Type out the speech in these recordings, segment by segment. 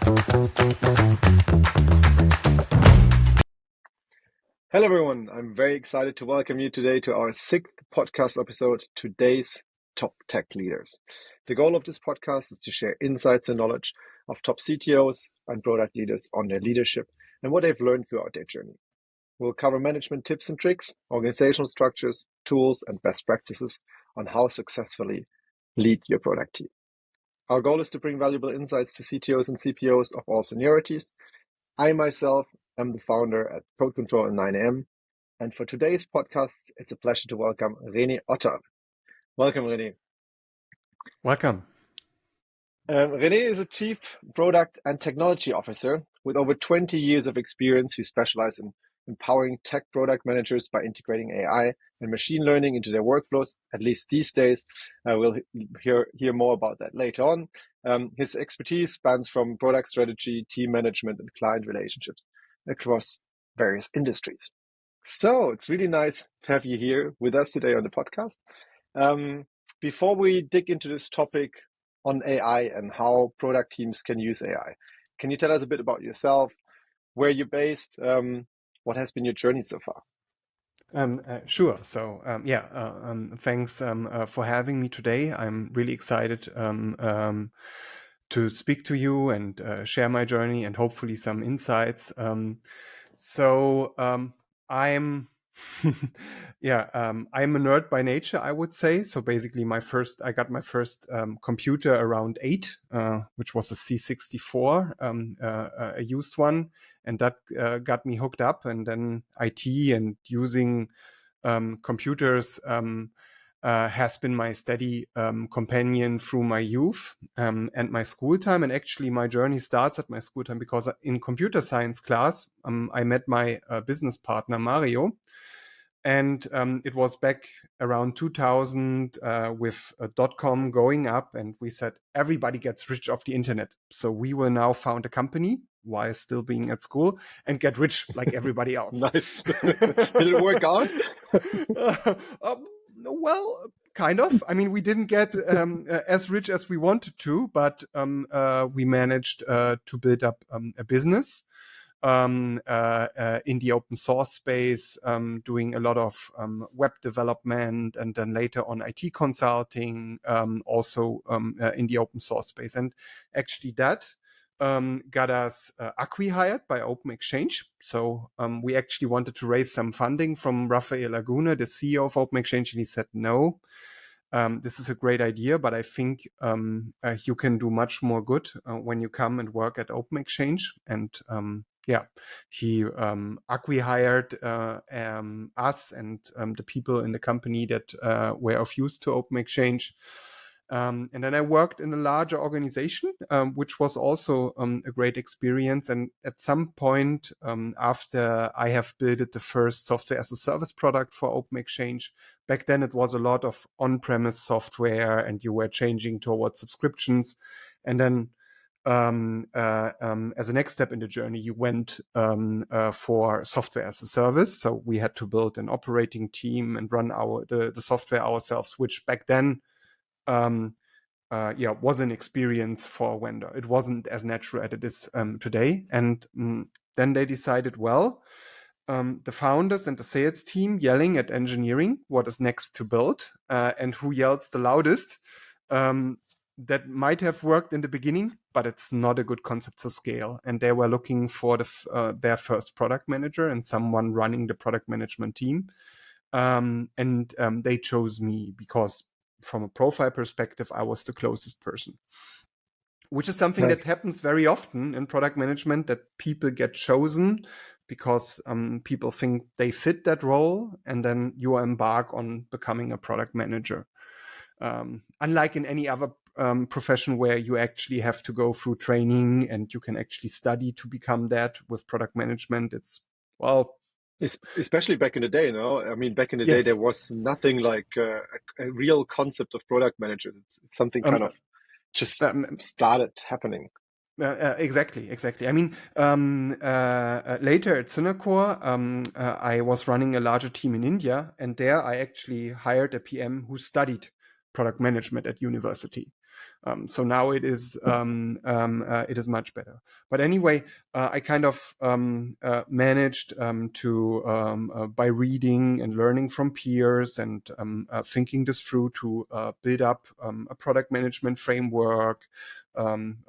Hello, everyone. I'm very excited to welcome you today to our sixth podcast episode, Today's Top Tech Leaders. The goal of this podcast is to share insights and knowledge of top CTOs and product leaders on their leadership and what they've learned throughout their journey. We'll cover management tips and tricks, organizational structures, tools, and best practices on how successfully lead your product team. Our goal is to bring valuable insights to CTOs and CPOs of all seniorities. I myself am the founder at Code Control and 9am. And for today's podcast, it's a pleasure to welcome Rene Otto. Welcome, Rene. Welcome. Rene is a Chief Product and Technology Officer with over 20 years of experience. He specializes in empowering tech product managers by integrating AI and machine learning into their workflows, at least these days. We'll hear more about that later on. His expertise spans from product strategy, team management, and client relationships across various industries. So it's really nice to have you here with us today on the podcast. Before we dig into this topic on AI and how product teams can use AI, can you tell us a bit about yourself, where you're based, what has been your journey so far? Sure. So, thanks for having me today. I'm really excited to speak to you and share my journey and hopefully some insights. I'm I'm a nerd by nature, I would say. So basically, I got my first computer around 8, which was a C64, a used one, and that got me hooked up. And then IT and using computers has been my steady companion through my youth and my school time. And actually, my journey starts at my school time because in computer science class, I met my business partner, Mario. And it was back around 2000 with .com going up. And we said, everybody gets rich off the internet. So we will now found a company while still being at school and get rich like everybody else. Nice. Did it work out? Well, kind of. I mean, we didn't get as rich as we wanted to, but we managed to build up a business in the open source space, doing a lot of web development, and then later on IT consulting, also in the open source space. And actually that got us acqui-hired by Open Exchange. So we actually wanted to raise some funding from Rafael Laguna, the CEO of Open Exchange, and he said, no, this is a great idea, but I think you can do much more good when you come and work at Open Exchange. And he acqui-hired us and the people in the company that were of use to Open Exchange. And then I worked in a larger organization, which was also a great experience. And at some point, after I have built the first software as a service product for Open Exchange, back then it was a lot of on-premise software and you were changing towards subscriptions. And then as a next step in the journey, you went for software as a service. So we had to build an operating team and run the software ourselves, which back then was an experience for a vendor. It wasn't as natural as it is today. And then they decided, the founders and the sales team yelling at engineering what is next to build and who yells the loudest. That might have worked in the beginning, but it's not a good concept to scale. And they were looking for their first product manager and someone running the product management team. They chose me because from a profile perspective, I was the closest person, which is something that happens very often in product management, that people get chosen because people think they fit that role, and then you embark on becoming a product manager. Unlike in any other profession where you actually have to go through training and you can actually study to become that, with product management, especially back in the day, no? I mean, back in the day, there was nothing like a real concept of product manager. It's something kind of just started happening. Exactly. I mean, later at Synacor, I was running a larger team in India, and there I actually hired a PM who studied product management at university. So now it is much better. But anyway, I kind of managed to by reading and learning from peers and thinking this through to build up a product management framework,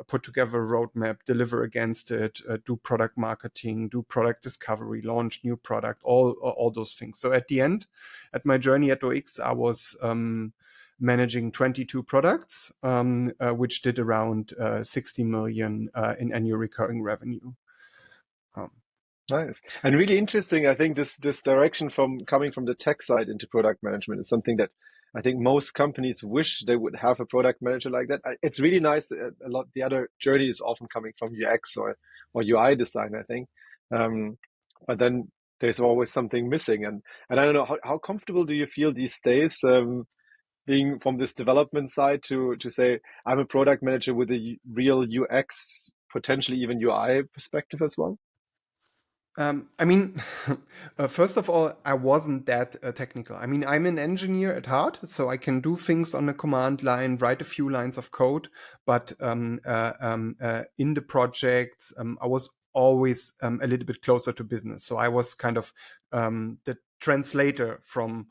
put together a roadmap, deliver against it, do product marketing, do product discovery, launch new product, all those things. So at the end, at my journey at OX, I was managing 22 products, which did around 60 million in annual recurring revenue. Nice. And really interesting. I think this direction from coming from the tech side into product management is something that I think most companies wish they would have a product manager like that. It's really nice. A lot the other journey is often coming from UX or UI design, I think. But then there's always something missing. And I don't know, how comfortable do you feel these days, being from this development side to say I'm a product manager with a real UX, potentially even UI perspective as well? I mean, first of all, I wasn't that technical. I mean, I'm an engineer at heart, so I can do things on a command line, write a few lines of code. But in the projects, I was always a little bit closer to business. So I was kind of the translator from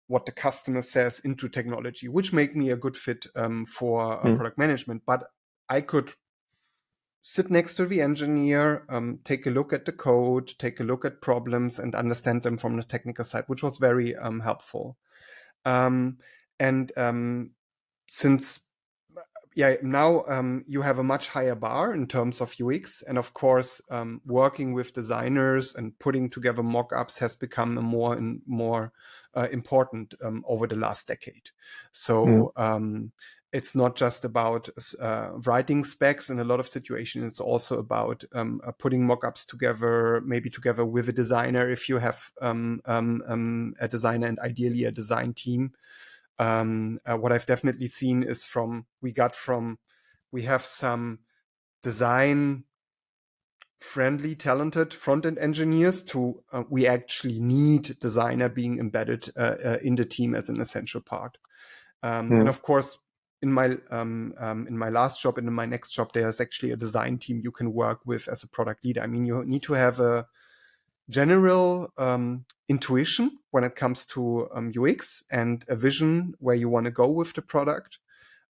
what the customer says into technology, which made me a good fit for product management. But I could sit next to the engineer, take a look at the code, take a look at problems, and understand them from the technical side, which was very helpful. And since now you have a much higher bar in terms of UX, and of course, working with designers and putting together mock-ups has become a more and more important over the last decade. So it's not just about writing specs in a lot of situations. It's also about putting mock-ups together, maybe together with a designer if you have a designer and ideally a design team. What I've definitely seen is we have some design friendly, talented front-end engineers to we actually need designer being embedded in the team as an essential part. And of course, in my last job and in my next job, there's actually a design team you can work with as a product leader. I mean, you need to have a general intuition when it comes to UX and a vision where you want to go with the product.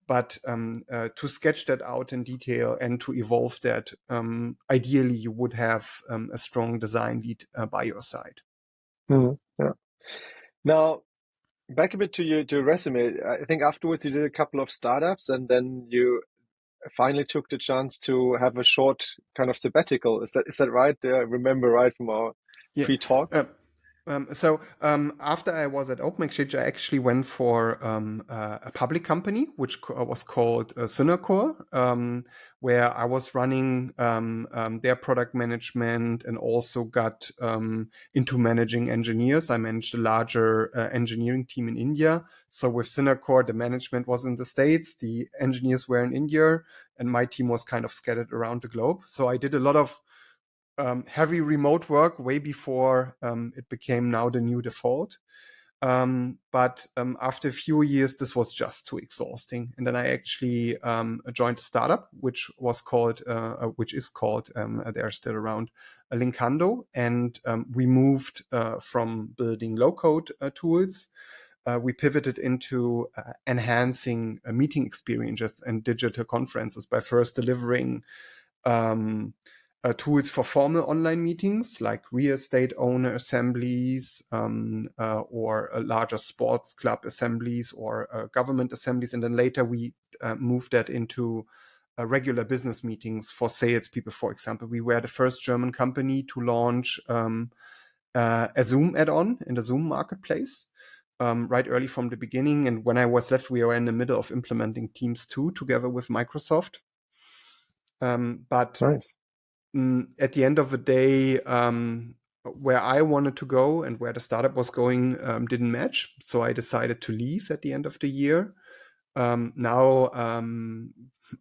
But to sketch that out in detail and to evolve that, ideally you would have a strong design lead by your side. Yeah. Now, back a bit to your resume. I think afterwards you did a couple of startups, and then you finally took the chance to have a short kind of sabbatical. Is that right? Do I remember right from our pre-talks? So after I was at OpenExchange, I actually went for a public company, which was called Synercore, where I was running their product management and also got into managing engineers. I managed a larger engineering team in India. So with Synercore, the management was in the States, the engineers were in India, and my team was kind of scattered around the globe. So I did a lot of heavy remote work way before it became now the new default. But after a few years, this was just too exhausting. And then I actually joined a startup, which is called, they're still around, Linkando. And we moved from building low-code tools. We pivoted into enhancing meeting experiences and digital conferences by first delivering tools for formal online meetings like real estate owner assemblies or larger sports club assemblies or government assemblies. And then later we moved that into regular business meetings for salespeople, for example. We were the first German company to launch a Zoom add-on in the Zoom marketplace. Right early from the beginning. And when I was left, we were in the middle of implementing Teams 2 together with Microsoft. But nice. At the end of the day, where I wanted to go and where the startup was going didn't match. So I decided to leave at the end of the year. Now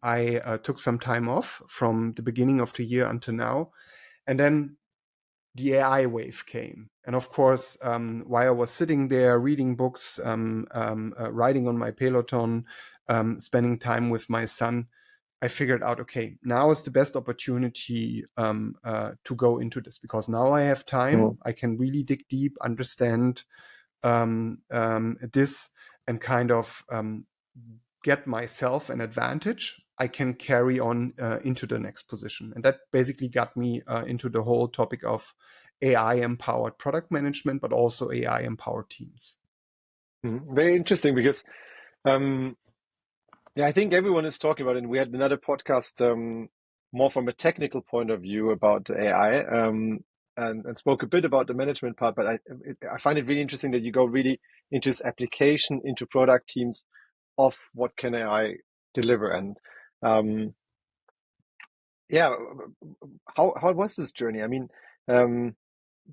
I took some time off from the beginning of the year until now. And then the AI wave came. And of course, while I was sitting there reading books, riding on my Peloton, spending time with my son, I figured out, okay, now is the best opportunity to go into this, because now I have time. I can really dig deep, understand this, and kind of get myself an advantage I can carry on into the next position. And that basically got me into the whole topic of AI-empowered product management, but also AI-empowered teams. Very interesting, because I think everyone is talking about it. And we had another podcast more from a technical point of view about AI, and spoke a bit about the management part. But I find it really interesting that you go really into this application, into product teams of what can AI deliver. And how was this journey? I mean,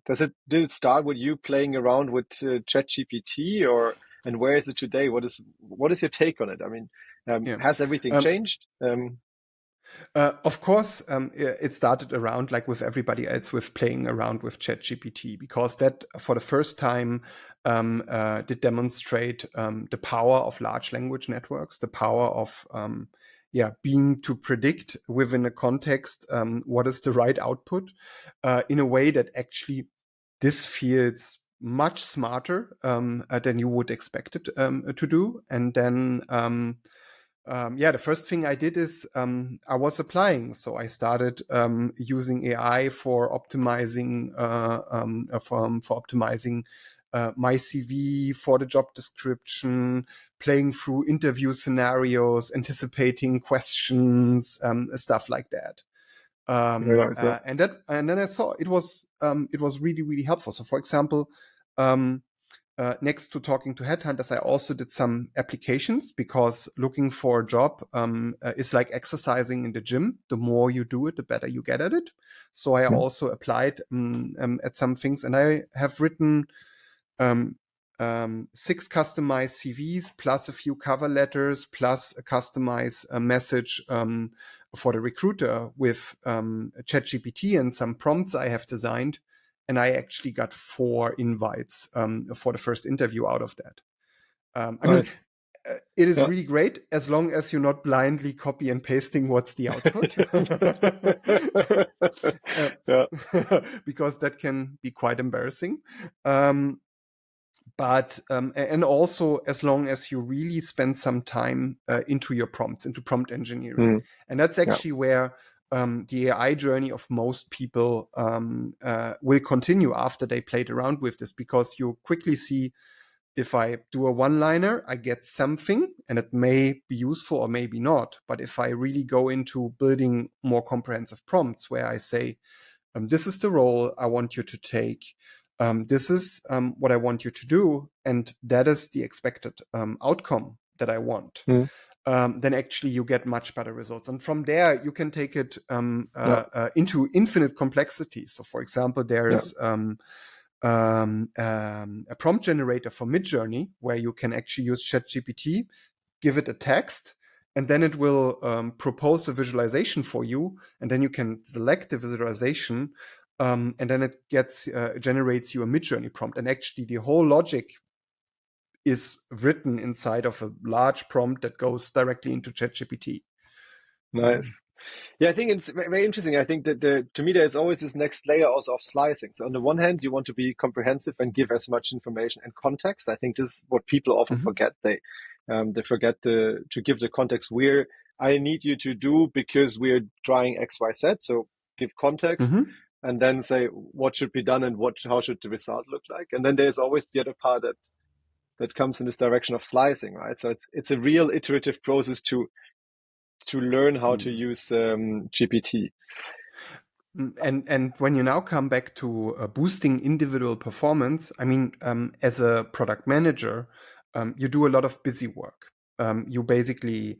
did it start with you playing around with ChatGPT, and where is it today? What is your take on it? I mean, has everything changed? Of course, it started around, like with everybody else, with playing around with ChatGPT, because that, for the first time, did demonstrate the power of large language networks, the power of being to predict within a context what is the right output in a way that actually this feels much smarter than you would expect it to do. And then the first thing I did is I was applying. So I started using AI for optimizing my CV, for the job description, playing through interview scenarios, anticipating questions, stuff like that. Very nice, yeah. And then I saw it was really, really helpful. So, for example, next to talking to headhunters, I also did some applications, because looking for a job is like exercising in the gym. The more you do it, the better you get at it. So I also applied at some things, and I have written 6 customized CVs, plus a few cover letters, plus a customized message for the recruiter with ChatGPT and some prompts I have designed. And I actually got 4 invites for the first interview out of that. I mean, it is really great as long as you're not blindly copy and pasting what's the output. Because that can be quite embarrassing. But and also, as long as you really spend some time into your prompts, into prompt engineering. And that's actually where the AI journey of most people will continue after they played around with this, because you quickly see, if I do a one-liner, I get something, and it may be useful or maybe not. But if I really go into building more comprehensive prompts, where I say, this is the role I want you to take, this is what I want you to do, and that is the expected outcome that I want, then actually you get much better results. And from there, you can take it into infinite complexity. So, for example, there's a prompt generator for Midjourney, where you can actually use ChatGPT, give it a text, and then it will propose a visualization for you, and then you can select the visualization, and then it generates you a Midjourney prompt. And actually, the whole logic is written inside of a large prompt that goes directly into ChatGPT. Nice. Yeah, I think it's very interesting. I think that to me, there's always this next layer also of slicing. So on the one hand, you want to be comprehensive and give as much information and context. I think this is what people often forget. They forget to give the context where I need you to do, because we're trying X, Y, Z. So give context, and then say what should be done and how should the result look like. And then there's always the other part that comes in this direction of slicing, right? So it's a real iterative process to learn how to use GPT. And when you now come back to boosting individual performance, I mean, as a product manager, you do a lot of busy work. You basically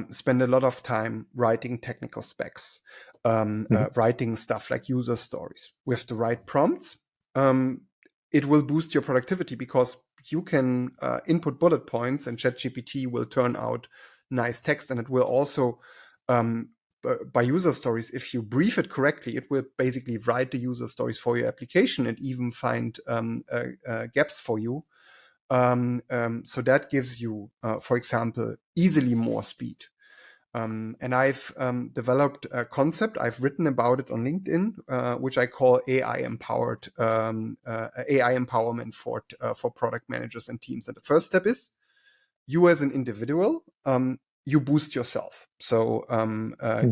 spend a lot of time writing technical specs, writing stuff like user stories. With the right prompts, it will boost your productivity, because you can input bullet points, and ChatGPT will turn out nice text, and it will also by user stories, if you brief it correctly, it will basically write the user stories for your application and even find gaps for you. So that gives you, for example, easily more speed. And I've developed a concept. I've written about it on LinkedIn, which I call AI empowered AI empowerment for product managers and teams. And the first step is you as an individual. You boost yourself. So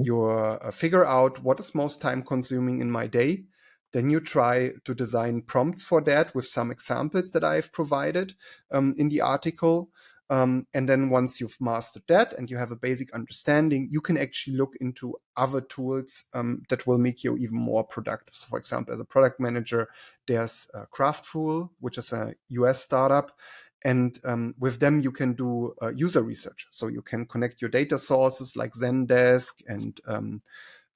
you figure out what is most time consuming in my day. Then you try to design prompts for that with some examples that I've provided in the article. And then once you've mastered that and you have a basic understanding, you can actually look into other tools that will make you even more productive. So for example, as a product manager, there's Craftful, which is a US startup. And with them, you can do user research. So you can connect your data sources like Zendesk and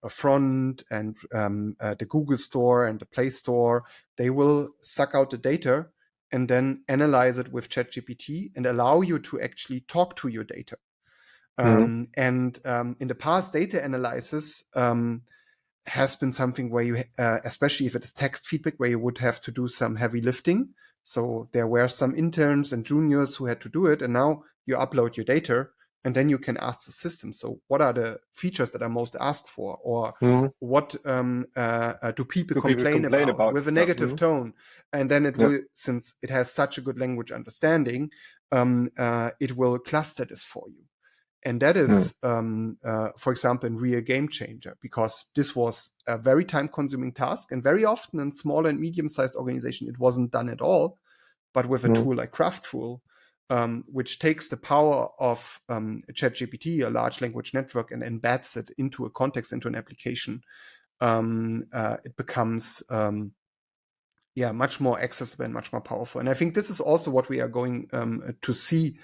Front and the Google Store and the Play Store. They will suck out the data and then analyze it with ChatGPT and allow you to actually talk to your data. And in the past, data analysis has been something where you, especially if it is text feedback, where you would have to do some heavy lifting. So there were some interns and juniors who had to do it. And now you upload your data and then you can ask the system. So what are the features that are most asked for? Or what do people complain about with a negative tone? And then it will, since it has such a good language understanding, it will cluster this for you. And that is, for example, in Real game changer, because this was a very time-consuming task. And very often in small and medium-sized organizations, it wasn't done at all. But with a tool like Craftful, which takes the power of ChatGPT, a large language network, and embeds it into a context, into an application, it becomes much more accessible and much more powerful. And I think this is also what we are going to see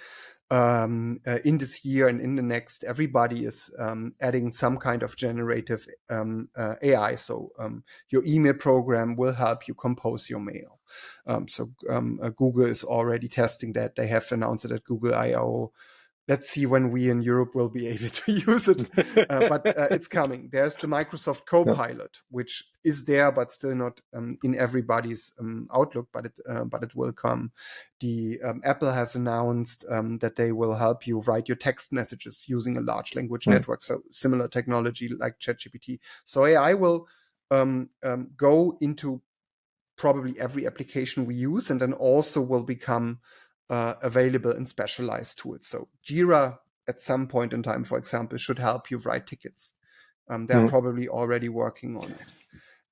in this year and in the next. Everybody is adding some kind of generative AI. So your email program will help you compose your mail. So Google is already testing that. They have announced it at Google I/O. Let's see when we in Europe will be able to use it, but it's coming. There's the Microsoft Copilot, which is there, but still not in everybody's outlook. But it will come. The Apple has announced that they will help you write your text messages using a large language network, so similar technology like ChatGPT. So AI will go into probably every application we use, and then also will become available in specialized tools. So Jira at some point in time, for example, should help you write tickets. They're probably already working on it.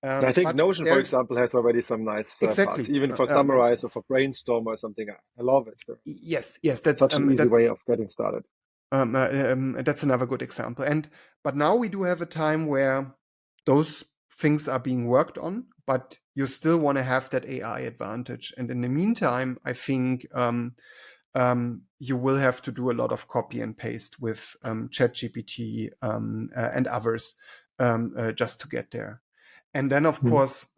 I think Notion, for example, has already some nice parts, even for summarize or for brainstorm or something. I love it. So yes, that's such an easy way of getting started. That's another good example. But now we do have a time where those things are being worked on, but you still want to have that AI advantage. And in the meantime, I think you will have to do a lot of copy and paste with ChatGPT and others just to get there. And then, of course,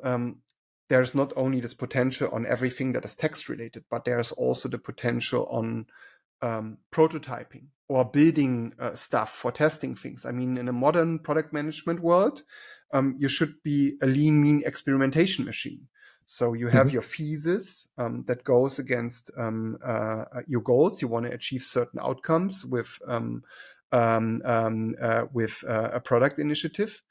there's not only this potential on everything that is text related, but there's also the potential on prototyping or building stuff for testing things. I mean, in a modern product management world, you should be a lean, mean experimentation machine. So you have your thesis that goes against your goals. You want to achieve certain outcomes with a product initiative.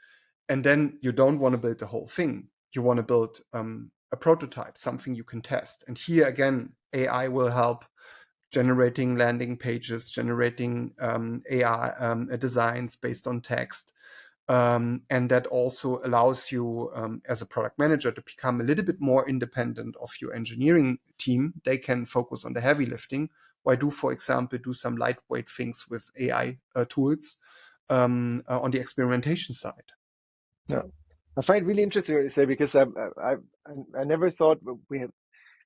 And then you don't want to build the whole thing. You want to build a prototype, something you can test. And here again, AI will help generating landing pages, generating AI designs based on text. And that also allows you as a product manager to become a little bit more independent of your engineering team. They can focus on the heavy lifting. Why do, for example, do some lightweight things with AI tools on the experimentation side? Yeah, I find it really interesting what you say, because I never thought we have.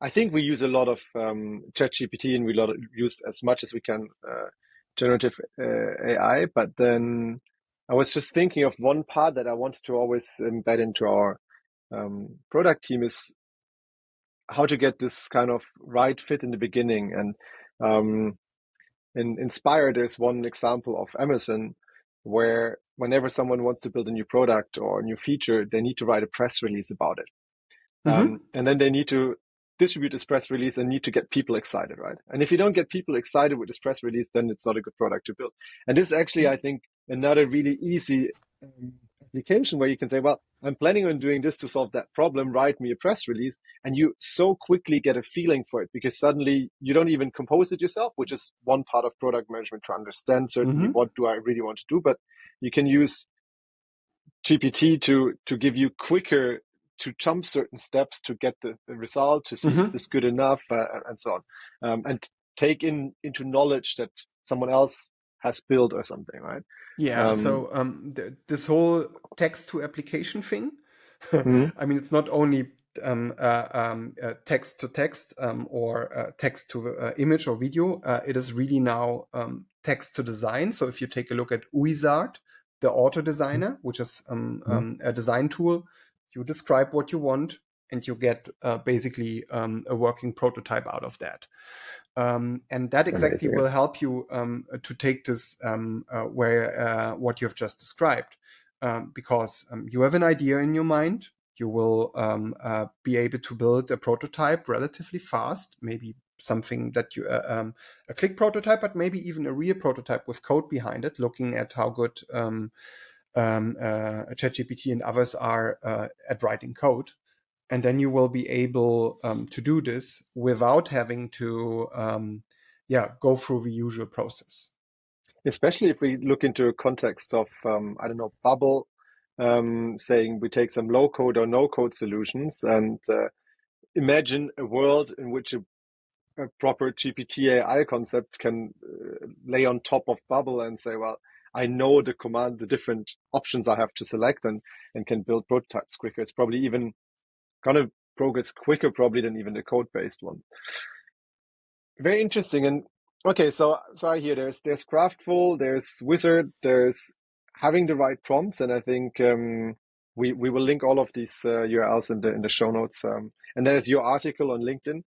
I think we use a lot of ChatGPT, and we use as much as we can generative AI. But then I was just thinking of one part that I wanted to always embed into our product team is how to get this kind of right fit in the beginning. And in Inspire, there's one example of Amazon where whenever someone wants to build a new product or a new feature, they need to write a press release about it. And then they need to distribute this press release and need to get people excited, right? And if you don't get people excited with this press release, then it's not a good product to build. And this is actually, I think, another really easy application where you can say, well, I'm planning on doing this to solve that problem, write me a press release. And you so quickly get a feeling for it because suddenly you don't even compose it yourself, which is one part of product management to understand certainly what do I really want to do. But you can use GPT to give you quicker to jump certain steps to get the result, to see is this good enough, and so on, and take into knowledge that someone else has built or something, right? Yeah. So this whole text to application thing, I mean, it's not only text to text or text to image or video. It is really now text to design. So if you take a look at Wizard, the auto designer, which is a design tool, you describe what you want and you get basically a working prototype out of that. And that exactly will help you to take this where what you've just described, because you have an idea in your mind. You will be able to build a prototype relatively fast, maybe something that you a click prototype, but maybe even a real prototype with code behind it, looking at how good ChatGPT and others are at writing code. And then you will be able to do this without having to go through the usual process. Especially if we look into a context of, I don't know, Bubble, saying we take some low code or no code solutions and imagine a world in which a proper GPT AI concept can lay on top of Bubble and say, well, I know the different options I have to select and can build prototypes quicker. It's probably even going to progress quicker probably than even the code-based one. Very interesting. And okay, so I hear there's Craftful, there's Wizard, there's having the right prompts, and I think we will link all of these URLs in the show notes. And there's your article on LinkedIn.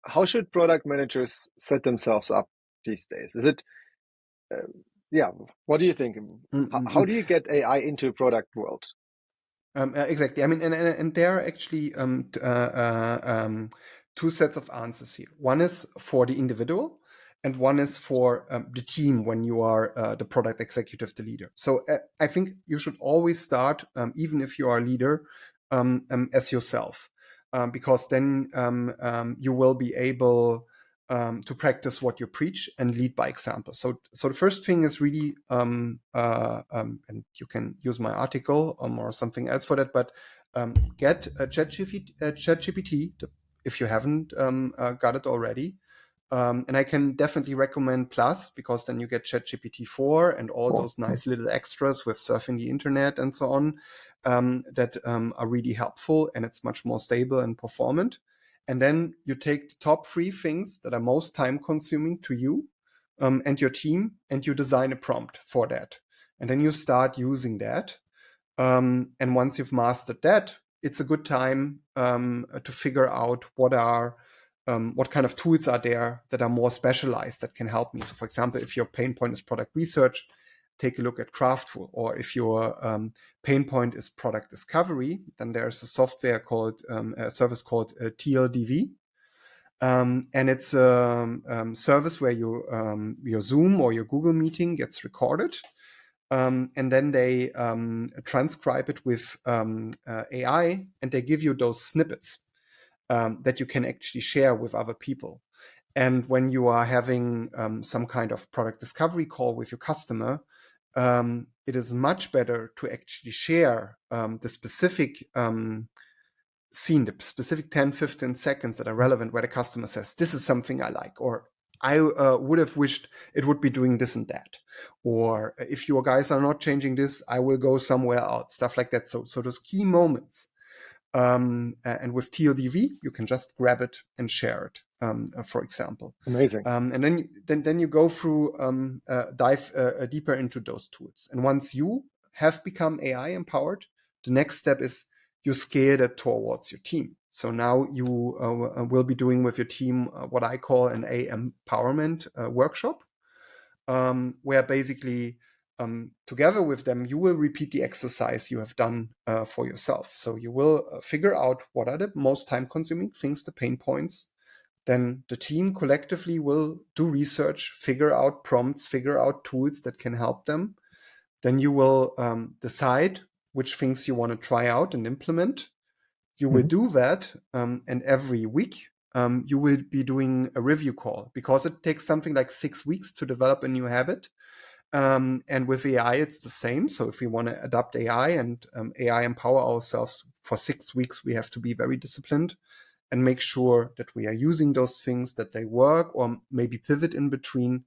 How should product managers set themselves up these days? Is it what do you think? How do you get AI into the product world? Exactly. I mean, and there are actually two sets of answers here. One is for the individual, and one is for the team when you are the product executive, the leader. So I think you should always start, even if you are a leader, as yourself, because then you will be able to practice what you preach and lead by example. So the first thing is really, and you can use my article or something else for that, but get a ChatGPT if you haven't got it already. And I can definitely recommend Plus, because then you get ChatGPT 4 and all those nice little extras with surfing the internet and so on that are really helpful, and it's much more stable and performant. And then you take the top 3 things that are most time consuming to you and your team, and you design a prompt for that. And then you start using that. And once you've mastered that, it's a good time to figure out what kind of tools are there that are more specialized that can help me. So for example, if your pain point is product research, take a look at Craftful. Or if your pain point is product discovery, then there's a software called a service called TLDV. And it's a service where your Zoom or your Google meeting gets recorded. And then they transcribe it with AI, and they give you those snippets that you can actually share with other people. And when you are having some kind of product discovery call with your customer, it is much better to actually share the specific scene, the specific 10, 15 seconds that are relevant, where the customer says, this is something I like, or I would have wished it would be doing this and that. Or if your guys are not changing this, I will go somewhere else, stuff like that. So those key moments. And with TLDV, you can just grab it and share it, for example. Amazing. And then you go through, dive deeper into those tools. And once you have become AI empowered, the next step is you scale that towards your team. So now you will be doing with your team what I call an AI empowerment workshop. where basically together with them, you will repeat the exercise you have done for yourself. So you will figure out what are the most time-consuming things, the pain points. Then the team collectively will do research, figure out prompts, figure out tools that can help them. Then you will decide which things you want to try out and implement. You will do that, and every week you will be doing a review call, because it takes something like 6 weeks to develop a new habit. And with AI, it's the same. So if we want to adopt AI and AI empower ourselves for 6 weeks, we have to be very disciplined and make sure that we are using those things, that they work, or maybe pivot in between.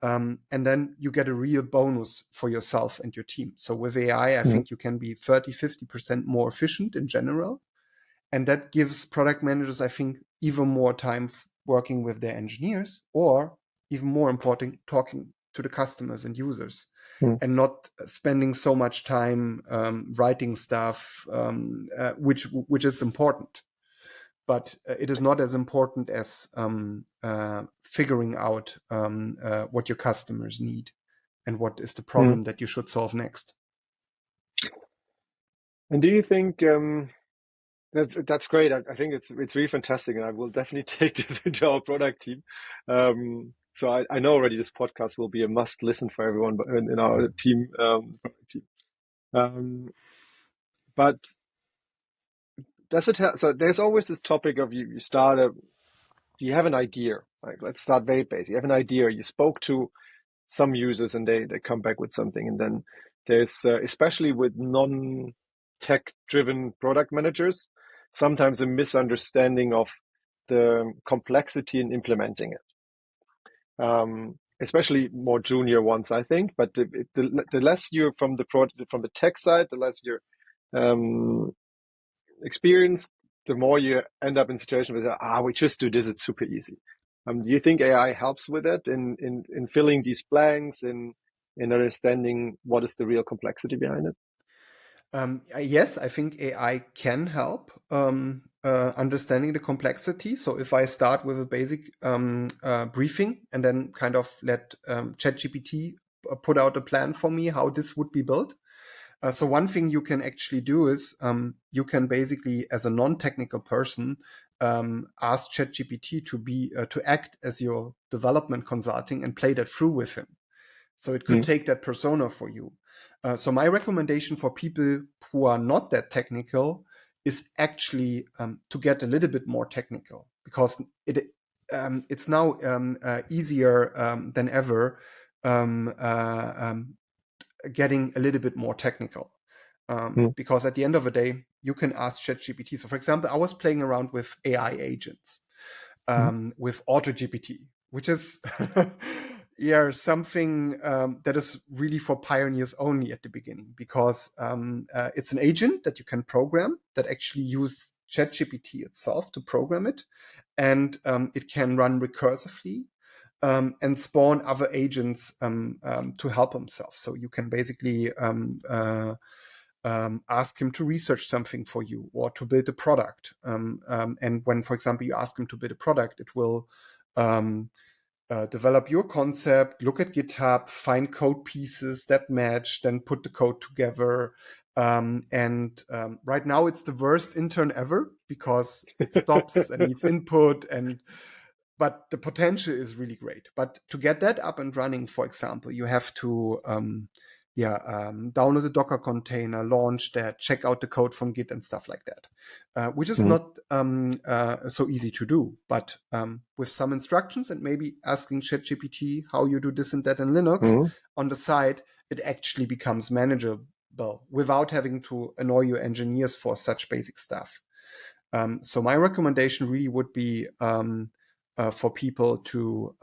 And then you get a real bonus for yourself and your team. So with AI, I think you can be 30, 50% more efficient in general. And that gives product managers, I think, even more time working with their engineers, or even more important, talking to the customers and users, and not spending so much time writing stuff, which is important. But it is not as important as figuring out what your customers need and what is the problem that you should solve next. And do you think that's great? I think it's really fantastic, and I will definitely take this into our product team. So I know already this podcast will be a must listen for everyone in our team, product team. But does it so there's always this topic of you you have an idea, like let's start very basic. You have an idea, you spoke to some users and they come back with something, and then there's especially with non-tech driven product managers, sometimes a misunderstanding of the complexity in implementing it. Especially more junior ones, I think. But the less you're from the tech side, the less you're experienced, the more you end up in situations where we just do this, it's super easy. Do you think AI helps with it in filling these blanks, in understanding what is the real complexity behind it? Yes, I think AI can help understanding the complexity. So if I start with a basic briefing and then kind of let ChatGPT put out a plan for me how this would be built. So one thing you can actually do is you can basically, as a non-technical person, ask ChatGPT to act as your development consulting and play that through with him. So it could take that persona for you. So my recommendation for people who are not that technical is actually to get a little bit more technical, because it's now easier than ever getting a little bit more technical. Because at the end of the day, you can ask ChatGPT. So for example, I was playing around with AI agents, with Otto GPT, which is something that is really for pioneers only at the beginning, because it's an agent that you can program that actually use ChatGPT itself to program it, and it can run recursively and spawn other agents to help himself. So you can basically ask him to research something for you or to build a product. And when, for example, you ask him to build a product, it will develop your concept, look at GitHub, find code pieces that match, then put the code together. And right now it's the worst intern ever, because it stops and needs input, but the potential is really great. But to get that up and running, for example, you have to download the Docker container, launch that, check out the code from Git and stuff like that, which is not so easy to do. But with some instructions and maybe asking ChatGPT how you do this and that in Linux on the side, it actually becomes manageable without having to annoy your engineers for such basic stuff. So my recommendation really would be for people to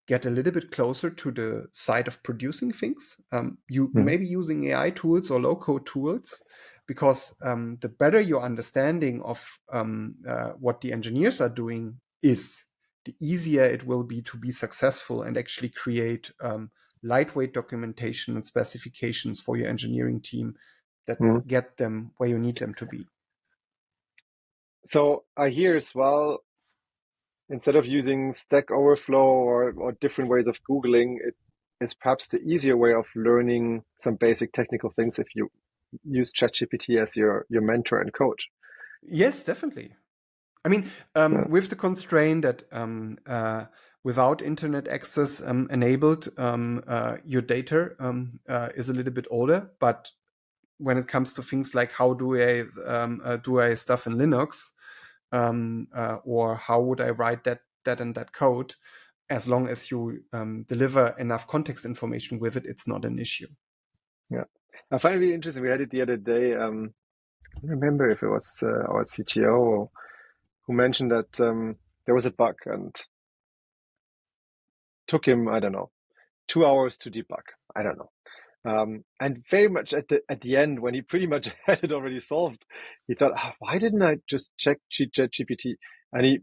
get a little bit closer to the side of producing things. You maybe using AI tools or low-code tools, because the better your understanding of what the engineers are doing is, the easier it will be to be successful and actually create lightweight documentation and specifications for your engineering team that get them where you need them to be. So I hear as well, instead of using Stack Overflow or different ways of Googling, it's perhaps the easier way of learning some basic technical things if you use ChatGPT as your mentor and coach. Yes, definitely. I mean, Yeah. with the constraint that without internet access enabled, your data is a little bit older. But when it comes to things like how do I stuff in Linux, or how would I write that and that code, as long as you deliver enough context information with it, it's not an issue. Yeah. I find it really interesting. We had it the other day. I don't remember if it was our CTO who mentioned that there was a bug and took him, I don't know, 2 hours to debug. I don't know. And very much at the end, when he pretty much had it already solved, he thought, why didn't I just check ChatGPT? And he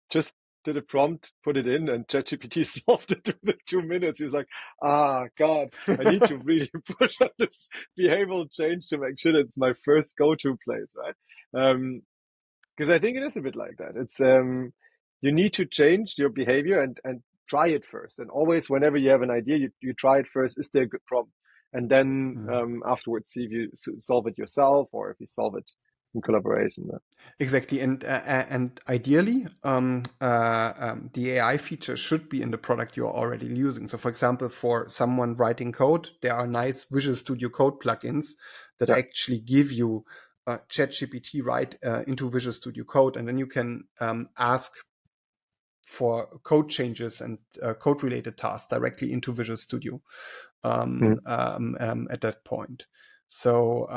just did a prompt, put it in, and ChatGPT solved it within 2 minutes. He's like, God, I need to really push on this behavioral change to make sure that it's my first go-to place, right? Because I think it is a bit like that. It's you need to change your behavior and try it first. And always, whenever you have an idea, you try it first. Is there a good prompt? And then afterwards, see if you solve it yourself or if you solve it in collaboration. Exactly, and ideally, the AI feature should be in the product you're already using. So, for example, for someone writing code, there are nice Visual Studio Code plugins that Yeah. actually give you ChatGPT right into Visual Studio Code, and then you can ask for code changes and code-related tasks directly into Visual Studio at that point. So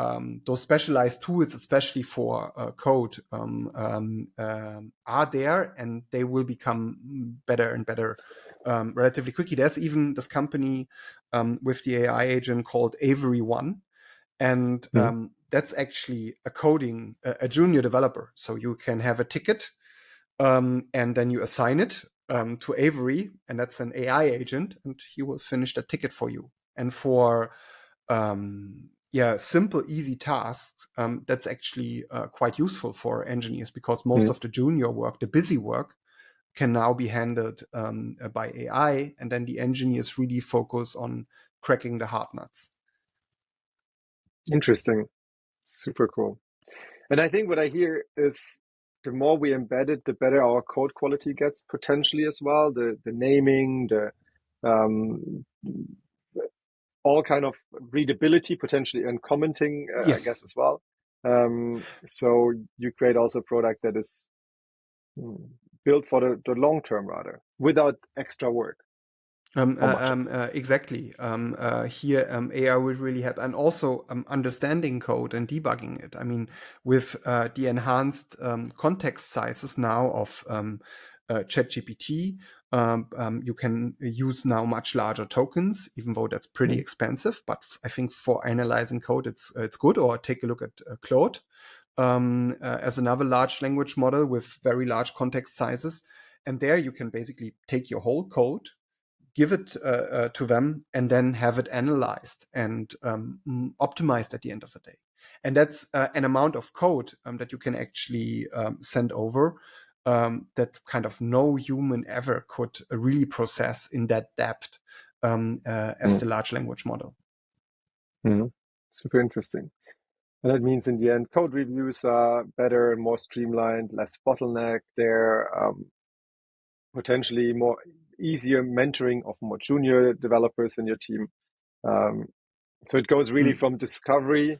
those specialized tools, especially for code, are there, and they will become better and better relatively quickly. There's even this company with the AI agent called Avery One, and that's actually a junior developer. So you can have a ticket, and then you assign it to Avery, and that's an AI agent, and he will finish the ticket for you. And for simple, easy tasks, that's actually quite useful for engineers, because most of the junior work, the busy work, can now be handled by AI, and then the engineers really focus on cracking the hard nuts. Interesting. Super cool. And I think what I hear is the more we embed it, the better our code quality gets potentially as well. The naming, the all kind of readability potentially and commenting, I Yes. guess as well. So you create also a product that is built for the long term rather, without extra work. Exactly. Here, AI will really help, and also understanding code and debugging it. I mean, with the enhanced context sizes now of ChatGPT, you can use now much larger tokens, even though that's pretty expensive. But I think for analyzing code, it's good. Or take a look at Claude as another large language model with very large context sizes, and there you can basically take your whole code, give it to them, and then have it analyzed and optimized at the end of the day. And that's an amount of code that you can actually send over that kind of no human ever could really process in that depth as the large language model. Super interesting. And that means in the end, code reviews are better and more streamlined, less bottleneck there, potentially more easier mentoring of more junior developers in your team. So it goes really from discovery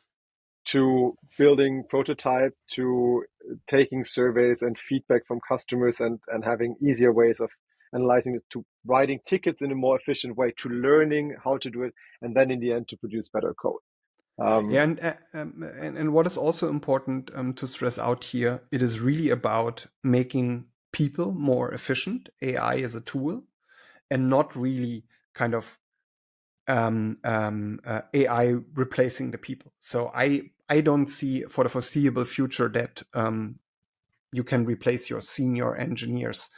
to building prototype to taking surveys and feedback from customers and having easier ways of analyzing it, to writing tickets in a more efficient way, to learning how to do it, and then in the end to produce better code. And what is also important to stress out here, it is really about making people more efficient. AI is a tool, and not really kind of AI replacing the people. So I don't see for the foreseeable future that you can replace your senior engineers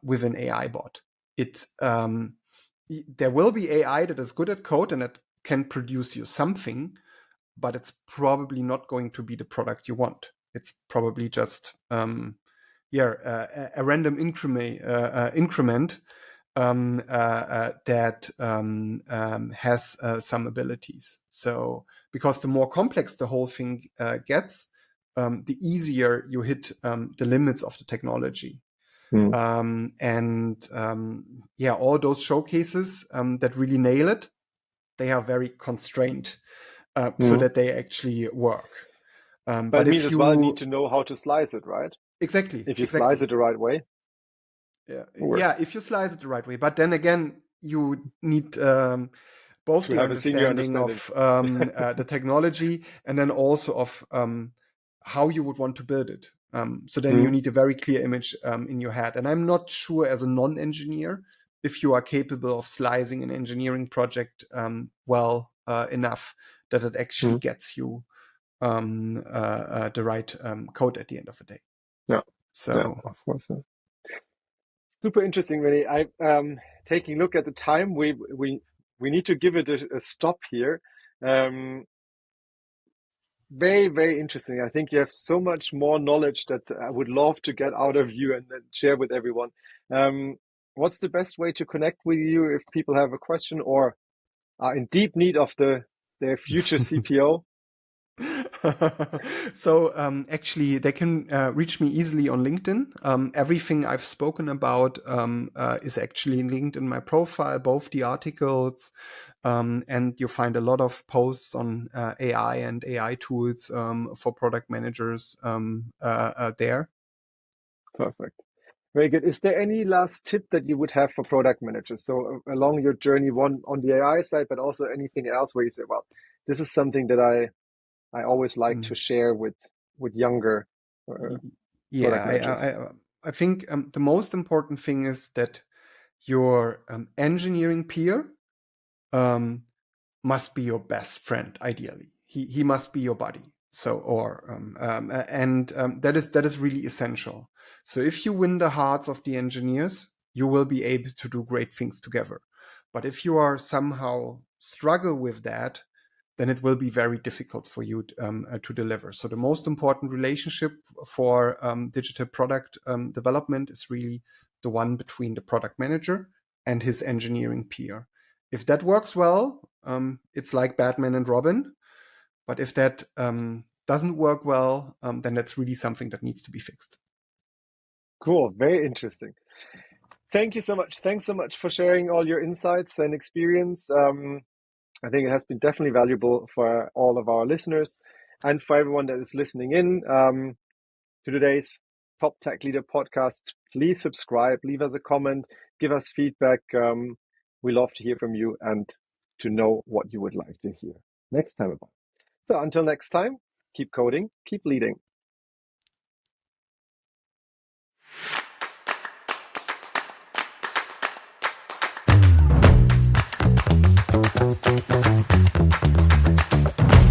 with an AI bot. There will be AI that is good at code and that can produce you something, but it's probably not going to be the product you want. It's probably just a random increment that has some abilities. So because the more complex the whole thing gets, the easier you hit the limits of the technology. Mm. All those showcases that really nail it, they are very constrained so Mm. that they actually work. But But it means if as well need you to know how to slice it, right? exactly, If you slice exactly, it the right way, it yeah, works. if you slice it the right way. But then again, you need both To the have a senior understanding understanding. of the technology and then also of how you would want to build it. So then you Mm. need a very clear image in your head. And I'm not sure as a non-engineer if you are capable of slicing an engineering project well enough that it actually Mm. gets you the right code at the end of the day. Yeah, yeah, So of course. Yeah. Super interesting, really. I taking a look at the time. We need to give it a stop here. Um, Very, very interesting. I think you have so much more knowledge that I would love to get out of you and share with everyone. Um, what's the best way to connect with you if people have a question or are in deep need of their future CPO? so actually they can reach me easily on LinkedIn. Everything I've spoken about is actually linked in my profile, both the articles, and you find a lot of posts on AI and AI tools for product managers there. Perfect. Very good. Is there any last tip that you would have for product managers? So along your journey, one on the AI side, but also anything else where you say, well, this is something that I always like to Mm. share with younger Yeah, product managers. I think the most important thing is that your engineering peer um, must be your best friend. Ideally, he must be your buddy. So, that is really essential. So, if you win the hearts of the engineers, you will be able to do great things together. But if you are somehow struggle with that, then it will be very difficult for you to deliver. So the most important relationship for digital product development is really the one between the product manager and his engineering peer. If that works well, it's like Batman and Robin. But if that doesn't work well, then that's really something that needs to be fixed. Cool. Very interesting. Thank you so much. Thanks so much for sharing all your insights and experience. I think it has been definitely valuable for all of our listeners and for everyone that is listening in to today's Top Tech Leader podcast. Please subscribe, leave us a comment, give us feedback. We love to hear from you and to know what you would like to hear next time about. So until next time, keep coding, keep leading.